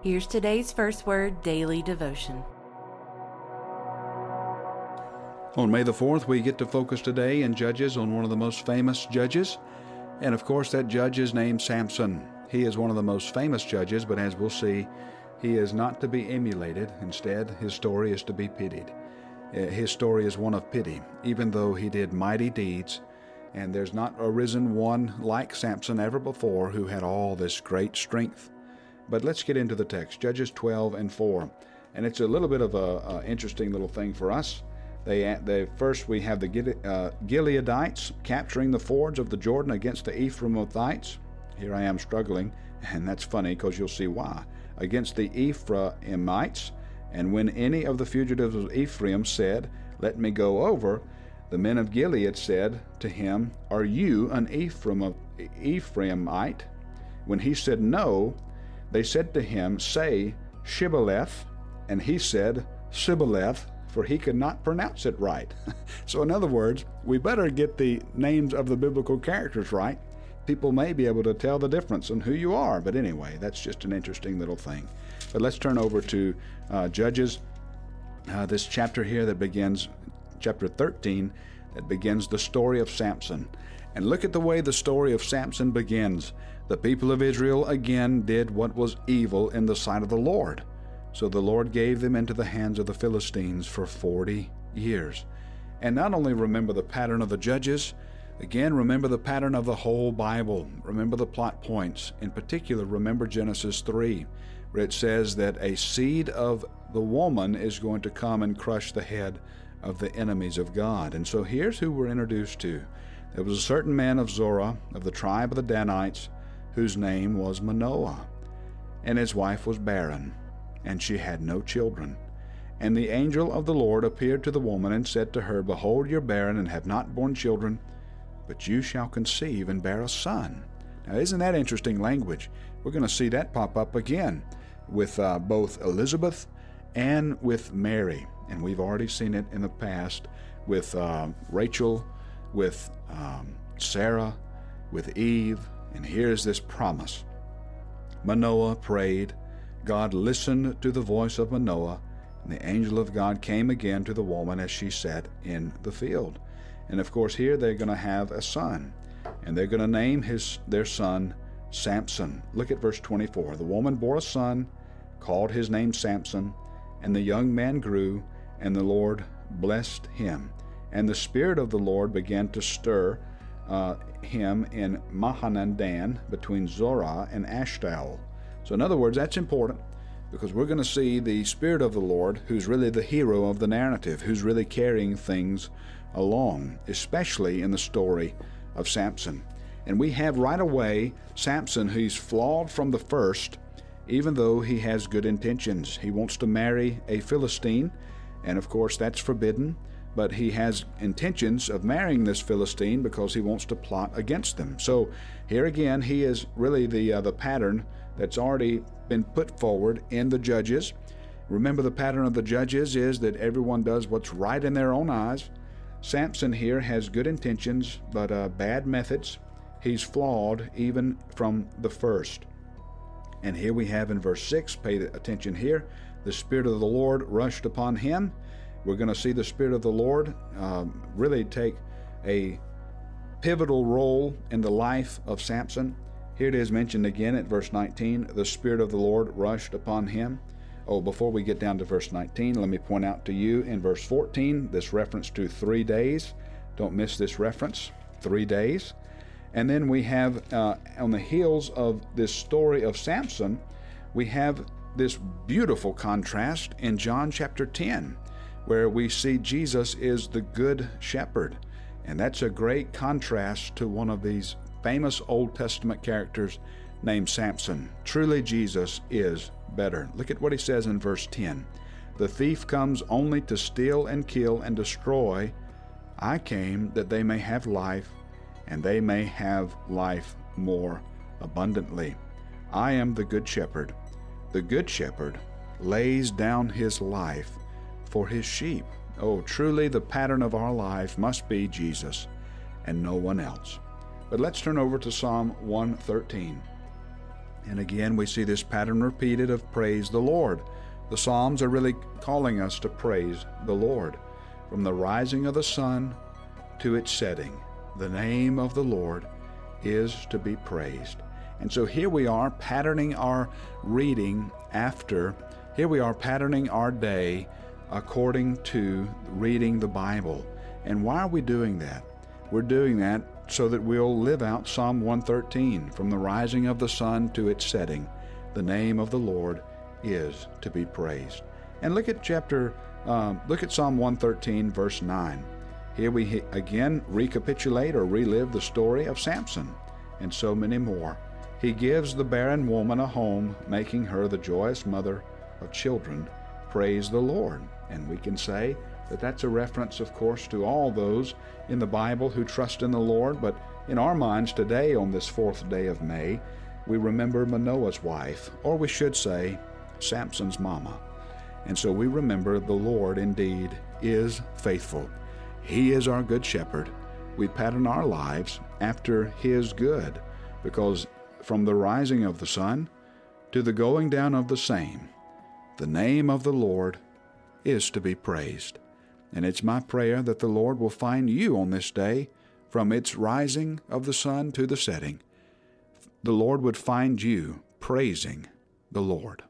Here's today's First Word Daily Devotion. On May the 4th, we get to focus today in Judges on one of the most famous judges. And of course, that judge is named Samson. He is one of the most famous judges, but as we'll see, he is not to be emulated. Instead, his story is to be pitied. His story is one of pity, even though he did mighty deeds. And there's not arisen one like Samson ever before who had all this great strength. But let's get into the text, Judges 12:4. And it's a little bit of a interesting little thing for us. First, we have the Gileadites capturing the fords of the Jordan against the Ephraimites. Here I am struggling, and that's funny because you'll see why. Against the Ephraimites, and when any of the fugitives of Ephraim said, "Let me go over," the men of Gilead said to him, "Are you an Ephraimite?" When he said no, they said to him, "Say Shibboleth," and he said Sibboleth, for he could not pronounce it right. So in other words, we better get the names of the biblical characters right. People may be able to tell the difference in who you are, but anyway, that's just an interesting little thing. But let's turn over to Judges, this chapter here that begins, chapter 13, that begins the story of Samson. And look at the way the story of Samson begins. The people of Israel again did what was evil in the sight of the Lord. So the Lord gave them into the hands of the Philistines for 40 years. And not only remember the pattern of the judges, again, remember the pattern of the whole Bible. Remember the plot points. In particular, remember Genesis 3, where it says that a seed of the woman is going to come and crush the head of the enemies of God. And so here's who we're introduced to. There was a certain man of Zorah, of the tribe of the Danites, whose name was Manoah, and his wife was barren, and she had no children. And the angel of the Lord appeared to the woman and said to her, "Behold, you're barren and have not borne children, but you shall conceive and bear a son." Now, isn't that interesting language? We're going to see that pop up again with both Elizabeth and with Mary. And we've already seen it in the past with Rachel, with Sarah, with Eve. And here's this promise. Manoah prayed. God listened to the voice of Manoah, and the angel of God came again to the woman as she sat in the field. And of course, here they're going to have a son, and they're going to name their son Samson. Look at verse 24. The woman bore a son, called his name Samson, and the young man grew, and the Lord blessed him. And the Spirit of the Lord began to stir him in Mahanadan between Zorah and Ashtaol. So in other words, that's important because we're going to see the Spirit of the Lord, who's really the hero of the narrative, who's really carrying things along, especially in the story of Samson. And we have right away Samson, who's flawed from the first, even though he has good intentions. He wants to marry a Philistine, and of course that's forbidden. But he has intentions of marrying this Philistine because he wants to plot against them. So here again, he is really the pattern that's already been put forward in the Judges. Remember, the pattern of the Judges is that everyone does what's right in their own eyes. Samson here has good intentions, but bad methods. He's flawed even from the first. And here we have in verse 6, pay attention here, the Spirit of the Lord rushed upon him. We're going to see the Spirit of the Lord really take a pivotal role in the life of Samson. Here it is mentioned again at verse 19, the Spirit of the Lord rushed upon him. Oh, before we get down to verse 19, let me point out to you in verse 14, this reference to 3 days. Don't miss this reference, 3 days. And then we have, on the heels of this story of Samson, we have this beautiful contrast in John chapter 10. Where we see Jesus is the good shepherd. And that's a great contrast to one of these famous Old Testament characters named Samson. Truly, Jesus is better. Look at what he says in verse 10. The thief comes only to steal and kill and destroy. I came that they may have life, and they may have life more abundantly. I am the good shepherd. The good shepherd lays down his life for his sheep. Oh, truly the pattern of our life must be Jesus and no one else. But let's turn over to Psalm 113. And again, we see this pattern repeated of praise the Lord. The Psalms are really calling us to praise the Lord. From the rising of the sun to its setting, the name of the Lord is to be praised. And so here we are patterning our reading here we are patterning our day according to reading the Bible. And why are we doing that? We're doing that so that we'll live out Psalm 113, from the rising of the sun to its setting, the name of the Lord is to be praised. And look at Psalm 113, verse 9. Here we again recapitulate or relive the story of Samson and so many more. He gives the barren woman a home, making her the joyous mother of children. Praise the Lord. And we can say that that's a reference, of course, to all those in the Bible who trust in the Lord. But in our minds today, on this 4th day of May, we remember Manoah's wife, or we should say Samson's mama. And so we remember the Lord indeed is faithful. He is our good shepherd. We pattern our lives after His good, because from the rising of the sun to the going down of the same, the name of the Lord is to be praised. And it's my prayer that the Lord will find you on this day, from its rising of the sun to the setting. The Lord would find you praising the Lord.